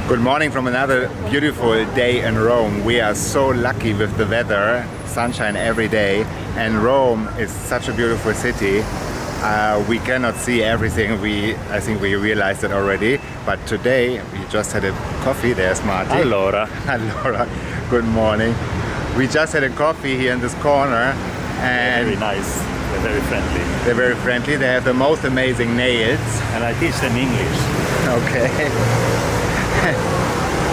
Good morning from another beautiful day in Rome. We are so lucky with the weather, sunshine every day, and Rome is such a beautiful city. We cannot see everything, I think we realized it already, but today we just had a coffee. There's Marty. Allora. Allora, good morning. We just had a coffee here in this corner, and very nice. They're very friendly. They're very friendly. They have the most amazing nails. And I teach them English. Okay.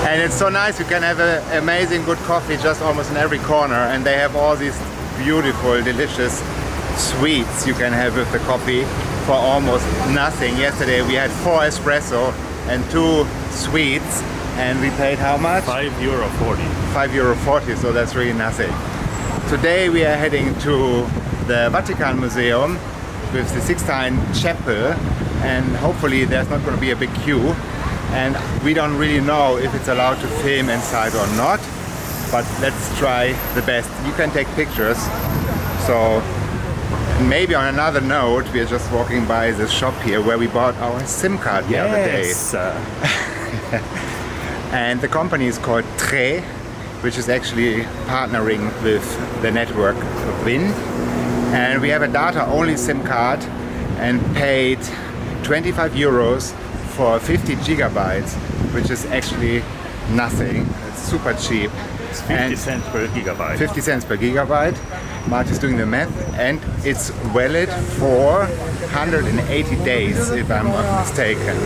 And it's so nice, you can have an amazing good coffee just almost in every corner, and they have all these beautiful, delicious sweets you can have with the coffee for almost nothing. Yesterday we had 4 espresso and 2 sweets, and we paid how much? €5.40. €5.40, so that's really nothing. Today we are heading to the Vatican Museum with the Sistine Chapel, and hopefully there's not going to be a big queue. And we don't really know if it's allowed to film inside or not, but let's try the best. You can take pictures. So maybe on another note, we are just walking by this shop here where we bought our SIM card the other day. And the company is called Tre, which is actually partnering with the network Wind. And we have a data-only SIM card and paid €25 for 50 gigabytes, which is actually nothing. It's super cheap. It's 50 cents per gigabyte. 50 cents per gigabyte. Marty's doing the math, and it's valid for 180 days, if I'm not mistaken.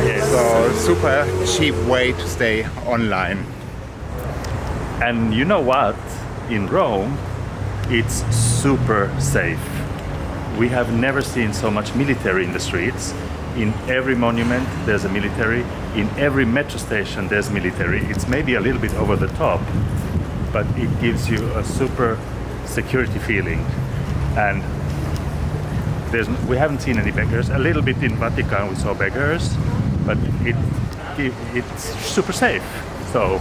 Yes. So super cheap way to stay online. And you know what? In Rome, it's super safe. We have never seen so much military in the streets. In every monument there's a military, in every metro station there's military. It's maybe a little bit over the top, but it gives you a super security feeling. And we haven't seen any beggars. A little bit in Vatican we saw beggars, but it's super safe. So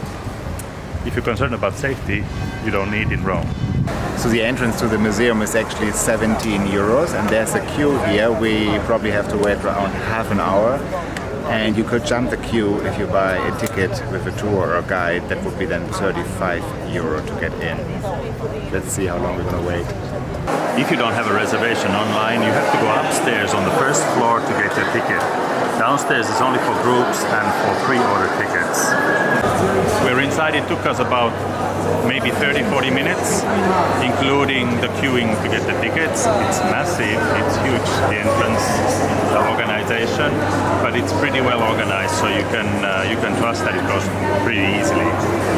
if you're concerned about safety, you don't need in Rome. So the entrance to the museum is actually €17, and there's a queue here. We probably have to wait around half an hour, and you could jump the queue if you buy a ticket with a tour or a guide. That would be then €35 to get in. Let's see how long we're going to wait. If you don't have a reservation online, you have to go upstairs on the first floor to get your ticket. Downstairs is only for groups and for pre-order tickets. We're inside. It took us about maybe 30-40 minutes, including the queuing to get the tickets. It's massive, it's huge, the entrance, the organization, but it's pretty well organized, so you can trust that it goes pretty easily.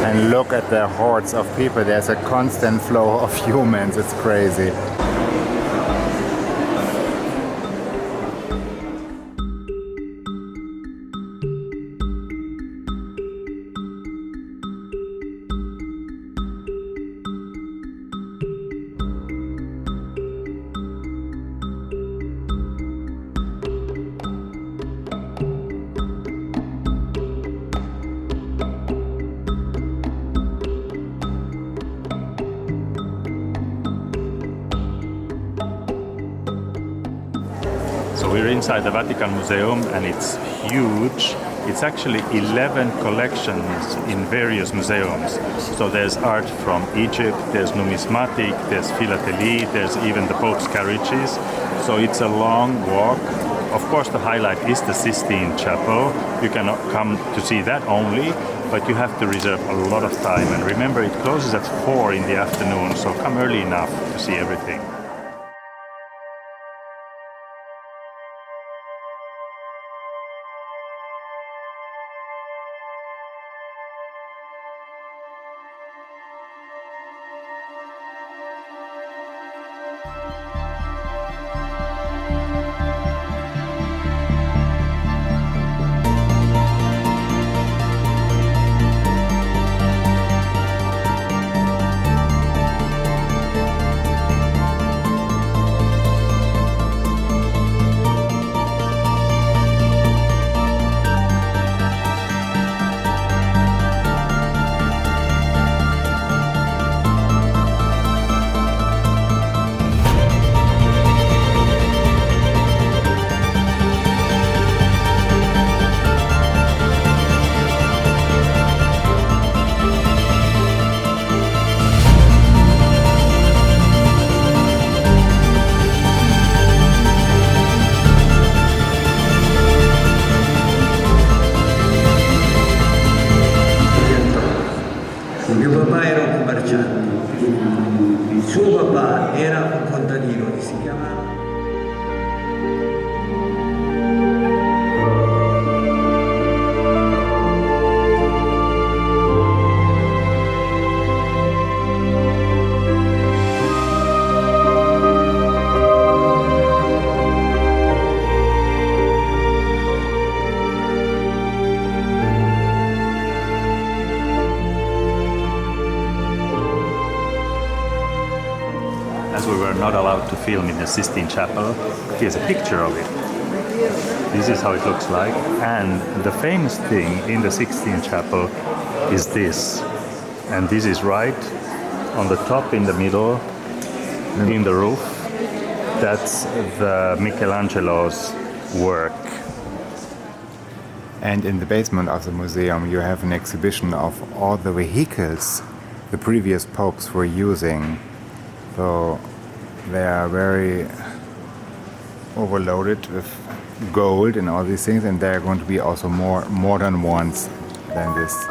And look at the hordes of people. There's a constant flow of humans. It's crazy. So we're inside the Vatican Museum, and it's huge. It's actually 11 collections in various museums. So there's art from Egypt, there's numismatic, there's philately, there's even the Pope's carriages. So it's a long walk. Of course, the highlight is the Sistine Chapel. You cannot come to see that only, but you have to reserve a lot of time. And remember, it closes at 4 in the afternoon, so come early enough to see everything. because we were not allowed to film in the Sistine Chapel, here's a picture of it. This is how it looks like. And the famous thing in the Sistine Chapel is this. And this is right on the top in the middle, in the roof. That's the Michelangelo's work. And in the basement of the museum you have an exhibition of all the vehicles the previous popes were using. So they are very overloaded with gold and all these things, and there are going to be also more modern ones than this.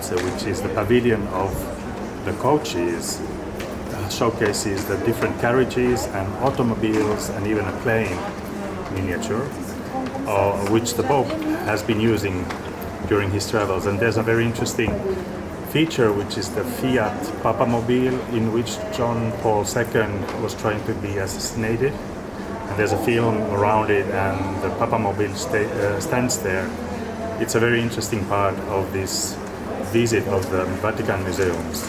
Which is the pavilion of the coaches, showcases the different carriages and automobiles and even a plane miniature, which the Pope has been using during his travels. And there's a very interesting feature, which is the Fiat Papamobile, in which John Paul II was trying to be assassinated. And there's a film around it, and the Papamobile stands there. It's a very interesting part of this visit of the Vatican museums.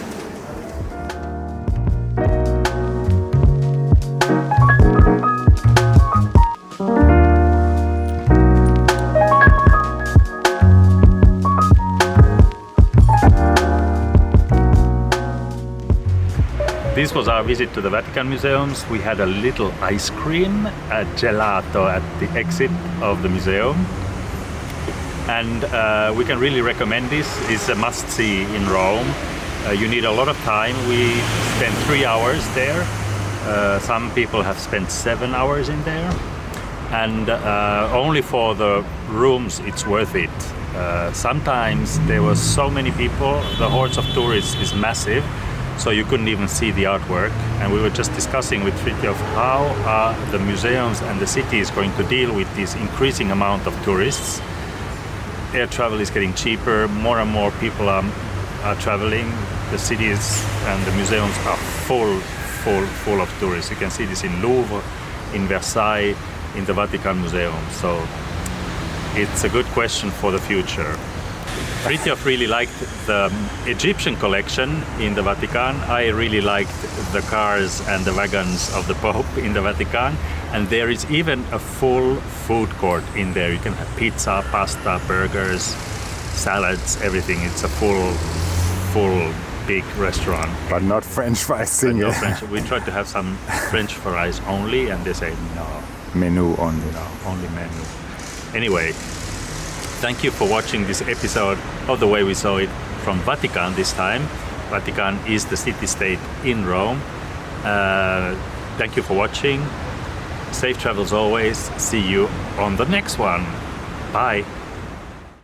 This was our visit to the Vatican museums. We had a little ice cream, a gelato at the exit of the museum. And we can really recommend this. It's a must-see in Rome. You need a lot of time. We spent 3 hours there. Some people have spent 7 hours in there. And only for the rooms it's worth it. Sometimes there were so many people, the hordes of tourists is massive, so you couldn't even see the artwork. And we were just discussing with Fridtjof how the museums and the city is going to deal with this increasing amount of tourists. Air travel is getting cheaper, more and more people are traveling. The cities and the museums are full of tourists. You can see this in Louvre, in Versailles, in the Vatican Museum. So it's a good question for the future. Fridtjof really liked the Egyptian collection in the Vatican. I really liked the cars and the wagons of the Pope in the Vatican. And there is even a full food court in there. You can have pizza, pasta, burgers, salads, everything. It's a full big restaurant. But not French fries single. No French. We tried to have some French fries only, and they say no. Menu only. No, only menu. Anyway, thank you for watching this episode of The Way We Saw It from Vatican this time. Vatican is the city-state in Rome. Thank you for watching. Safe travels always. See you on the next one. Bye.